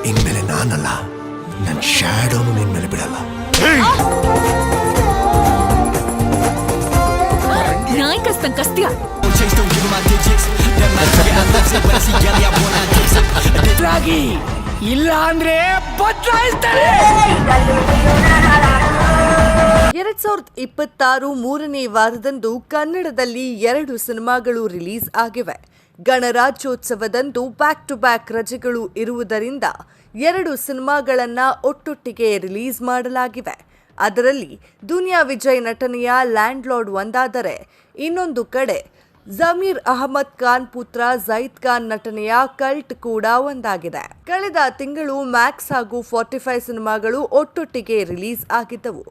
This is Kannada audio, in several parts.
ಇನ್ಮೇಲೆ ನಾನಲ್ಲ, ನನ್ನ ಶ್ಯಾಡೋನು ನಿನ್ ಮೇಲೆ ಬಿಡಲ್ಲ. ಕಸ್ತಿಯ ಇಲ್ಲ ಅಂದ್ರೆ ಬದಲಾಯಿಸ್ತಾರೆ. 2026 ಮೂರನೇ ವಾರದಂದು ಕನ್ನಡದಲ್ಲಿ 2 ಸಿನಿಮಾಗಳು ರಿಲೀಸ್ ಆಗಿವೆ. ಗಣರಾಜ್ಯೋತ್ಸವದಂದು ಬ್ಯಾಕ್ ಟು ಬ್ಯಾಕ್ ರಜೆಗಳು ಇರುವುದರಿಂದ 2 ಸಿನಿಮಾಗಳನ್ನು ಒಟ್ಟೊಟ್ಟಿಗೆ ರಿಲೀಸ್ ಮಾಡಲಾಗಿವೆ. ಅದರಲ್ಲಿ ದುನಿಯಾ ವಿಜಯ್ ನಟನೆಯ ಲ್ಯಾಂಡ್ ಲಾರ್ಡ್ ಒಂದಾದರೆ, ಇನ್ನೊಂದು ಕಡೆ ಜಮೀರ್ ಅಹಮದ್ ಖಾನ್ ಪುತ್ರ ಜೈದ್ ಖಾನ್ ನಟನೆಯ ಕಲ್ಟ್ ಕೂಡ ಒಂದಾಗಿದೆ. ಕಳೆದ ತಿಂಗಳು ಮ್ಯಾಕ್ಸ್ ಹಾಗೂ 45 ಸಿನಿಮಾಗಳು ಒಟ್ಟೊಟ್ಟಿಗೆ ರಿಲೀಸ್ ಆಗಿದ್ದವು.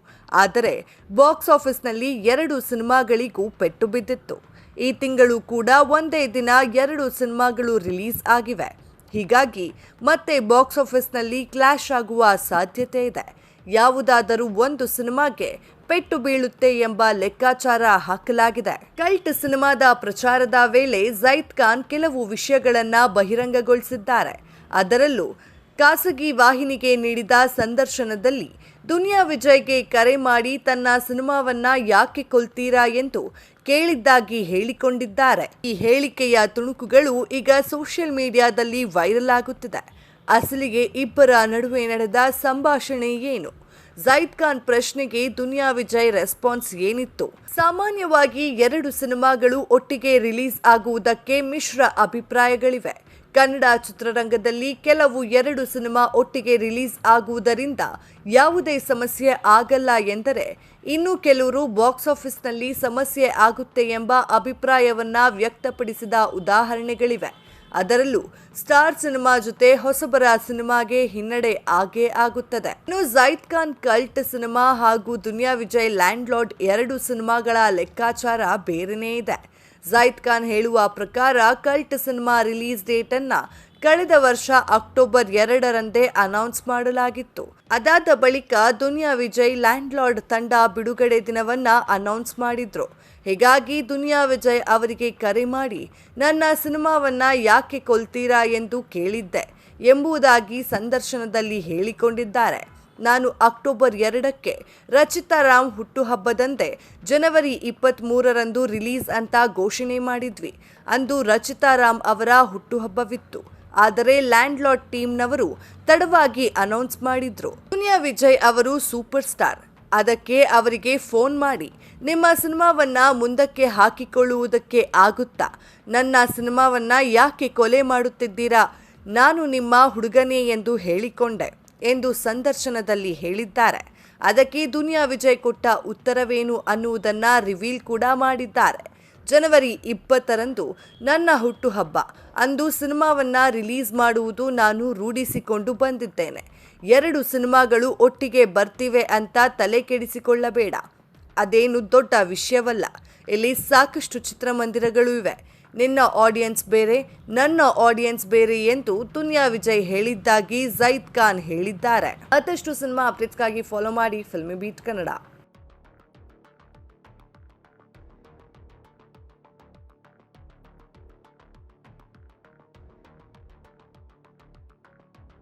ಆದರೆ ಬಾಕ್ಸ್ ಆಫೀಸ್ನಲ್ಲಿ 2 ಸಿನಿಮಾಗಳಿಗೂ ಪೆಟ್ಟು ಬಿದ್ದಿತ್ತು. ಈ ತಿಂಗಳು ಕೂಡ ಒಂದೇ ದಿನ 2 ಸಿನಿಮಾಗಳು ರಿಲೀಸ್ ಆಗಿವೆ. ಹೀಗಾಗಿ ಮತ್ತೆ ಬಾಕ್ಸ್ ಆಫೀಸ್ನಲ್ಲಿ ಕ್ಲಾಶ್ ಆಗುವ ಸಾಧ್ಯತೆ ಇದೆ. ಯಾವುದಾದರೂ ಒಂದು ಸಿನಿಮಾಗೆ ಪೆಟ್ಟು ಬೀಳುತ್ತೆ ಎಂಬ ಲೆಕ್ಕಾಚಾರ ಹಾಕಲಾಗಿದೆ. ಕಲ್ಟ್ ಸಿನಿಮಾದ ಪ್ರಚಾರದ ವೇಳೆ ಜೈದ್ ಖಾನ್ ಕೆಲವು ವಿಷಯಗಳನ್ನು ಬಹಿರಂಗಗೊಳಿಸಿದ್ದಾರೆ. ಅದರಲ್ಲೂ ಖಾಸಗಿ ವಾಹಿನಿಗೆ ನೀಡಿದ ಸಂದರ್ಶನದಲ್ಲಿ ದುನಿಯಾ ವಿಜಯ್ಗೆ ಕರೆ ಮಾಡಿ ತನ್ನ ಸಿನಿಮಾವನ್ನ ಯಾಕೆ ಕೊಲ್ತೀರಾ ಎಂದು ಕೇಳಿದ್ದಾಗಿ ಹೇಳಿಕೊಂಡಿದ್ದಾರೆ. ಈ ಹೇಳಿಕೆಯ ತುಣುಕುಗಳು ಈಗ ಸೋಷಿಯಲ್ ಮೀಡಿಯಾದಲ್ಲಿ ವೈರಲ್ ಆಗುತ್ತಿದೆ. ಅಸಲಿಗೆ ಇಬ್ಬರ ನಡುವೆ ನಡೆದ ಸಂಭಾಷಣೆ ಏನು? ಜೈದ್ ಖಾನ್ ಪ್ರಶ್ನೆಗೆ ದುನಿಯಾ ವಿಜಯ್ ರೆಸ್ಪಾನ್ಸ್ ಏನಿತ್ತು? ಸಾಮಾನ್ಯವಾಗಿ 2 ಸಿನಿಮಾಗಳು ಒಟ್ಟಿಗೆ ರಿಲೀಸ್ ಆಗುವುದಕ್ಕೆ ಮಿಶ್ರ ಅಭಿಪ್ರಾಯಗಳಿವೆ. ಕನ್ನಡ ಚಿತ್ರರಂಗದಲ್ಲಿ ಕೆಲವು 2 ಸಿನಿಮಾ ಒಟ್ಟಿಗೆ ರಿಲೀಸ್ ಆಗುವುದರಿಂದ ಯಾವುದೇ ಸಮಸ್ಯೆ ಆಗಲ್ಲ ಎಂದರೆ, ಇನ್ನು ಕೆಲವರು ಬಾಕ್ಸ್ ಆಫೀಸ್ನಲ್ಲಿ ಸಮಸ್ಯೆ ಆಗುತ್ತೆ ಎಂಬ ಅಭಿಪ್ರಾಯವನ್ನ ವ್ಯಕ್ತಪಡಿಸಿದ ಉದಾಹರಣೆಗಳಿವೆ. ಅದರಲ್ಲೂ ಸ್ಟಾರ್ ಸಿನಿಮಾ ಜೊತೆ ಹೊಸಬರ ಸಿನಿಮಾಗೆ ಹಿನ್ನಡೆ ಆಗೇ ಆಗುತ್ತದೆ. ಇನ್ನು ಜೈದ್ ಖಾನ್ ಕಲ್ಟ್ ಸಿನಿಮಾ ಹಾಗೂ ದುನಿಯಾ ವಿಜಯ್ ಲ್ಯಾಂಡ್ ಲಾರ್ಡ್ 2 ಸಿನಿಮಾಗಳ ಲೆಕ್ಕಾಚಾರ ಬೇರೆನೇ ಇದೆ. ಜೈದ್ ಖಾನ್ ಹೇಳುವ ಪ್ರಕಾರ ಕಲ್ಟ್ ಸಿನಿಮಾ ರಿಲೀಸ್ ಡೇಟ್ ಅನ್ನ ಕಳೆದ ವರ್ಷ ಅಕ್ಟೋಬರ್ 2ರಂದೇ ಅನೌನ್ಸ್ ಮಾಡಲಾಗಿತ್ತು. ಅದಾದ ಬಳಿಕ ದುನಿಯಾ ವಿಜಯ್ ಲ್ಯಾಂಡ್ ಲಾರ್ಡ್ ತಂಡ ಬಿಡುಗಡೆ ದಿನವನ್ನ ಅನೌನ್ಸ್ ಮಾಡಿದ್ರು. ಹೀಗಾಗಿ ದುನಿಯಾ ವಿಜಯ್ ಅವರಿಗೆ ಕರೆ ಮಾಡಿ ನನ್ನ ಸಿನಿಮಾವನ್ನ ಯಾಕೆ ಕೊಲ್ತೀರಾ ಎಂದು ಕೇಳಿದ್ದೆ ಎಂಬುದಾಗಿ ಸಂದರ್ಶನದಲ್ಲಿ ಹೇಳಿಕೊಂಡಿದ್ದಾರೆ. ನಾನು ಅಕ್ಟೋಬರ್ 2ಕ್ಕೆ ರಚಿತಾ ರಾಮ್ ಹುಟ್ಟುಹಬ್ಬದಂದೇ ಜನವರಿ 23ರಂದು ರಿಲೀಸ್ ಅಂತ ಘೋಷಣೆ ಮಾಡಿದ್ವಿ. ಅಂದು ರಚಿತಾ ರಾಮ್ ಅವರ ಹುಟ್ಟುಹಬ್ಬವಿತ್ತು. ಆದರೆ ಲ್ಯಾಂಡ್ ಲಾರ್ಡ್ ಟೀಮ್ನವರು ತಡವಾಗಿ ಅನೌನ್ಸ್ ಮಾಡಿದ್ರು. ದುನಿಯಾ ವಿಜಯ್ ಅವರು ಸೂಪರ್ ಸ್ಟಾರ್. ಅದಕ್ಕೆ ಅವರಿಗೆ ಫೋನ್ ಮಾಡಿ ನಿಮ್ಮ ಸಿನಿಮಾವನ್ನ ಮುಂದಕ್ಕೆ ಹಾಕಿಕೊಳ್ಳುವುದಕ್ಕೆ ಆಗುತ್ತಾ? ನನ್ನ ಸಿನಿಮಾವನ್ನ ಯಾಕೆ ಕೊಲೆ ಮಾಡುತ್ತಿದ್ದೀರಾ? ನಾನು ನಿಮ್ಮ ಹುಡುಗನೇ ಎಂದು ಹೇಳಿಕೊಂಡೆ ಎಂದು ಸಂದರ್ಶನದಲ್ಲಿ ಹೇಳಿದ್ದಾರೆ. ಅದಕ್ಕೆ ದುನಿಯಾ ವಿಜಯ್ ಕೊಟ್ಟ ಉತ್ತರವೇನು ಅನ್ನುವುದನ್ನ ರಿವೀಲ್ ಕೂಡ ಮಾಡಿದ್ದಾರೆ. ಜನವರಿ 20ರಂದು ನನ್ನ ಹುಟ್ಟುಹಬ್ಬ. ಅಂದು ಸಿನಿಮಾವನ್ನ ರಿಲೀಸ್ ಮಾಡುವುದು ನಾನು ರೂಢಿಸಿಕೊಂಡು ಬಂದಿದ್ದೇನೆ. 2 ಸಿನಿಮಾಗಳು ಒಟ್ಟಿಗೆ ಬರ್ತಿವೆ ಅಂತ ತಲೆ ಕೆಡಿಸಿಕೊಳ್ಳಬೇಡ. ಅದೇನು ದೊಡ್ಡ ವಿಷಯವಲ್ಲ. ಇಲ್ಲಿ ಸಾಕಷ್ಟು ಚಿತ್ರಮಂದಿರಗಳು ಇವೆ. ನಿನ್ನ ಆಡಿಯನ್ಸ್ ಬೇರೆ, ನನ್ನ ಆಡಿಯನ್ಸ್ ಬೇರೆ ಎಂದು ದುನಿಯಾ ವಿಜಯ್ ಹೇಳಿದ್ದಾಗಿ ಜೈದ್ ಖಾನ್ ಹೇಳಿದ್ದಾರೆ. ಮತ್ತಷ್ಟು ಸಿನಿಮಾ ಅಪ್ಡೇಟ್ಸ್ಗಾಗಿ ಫಾಲೋ ಮಾಡಿ ಫಿಲ್ಮಿ ಬೀಟ್ ಕನ್ನಡ.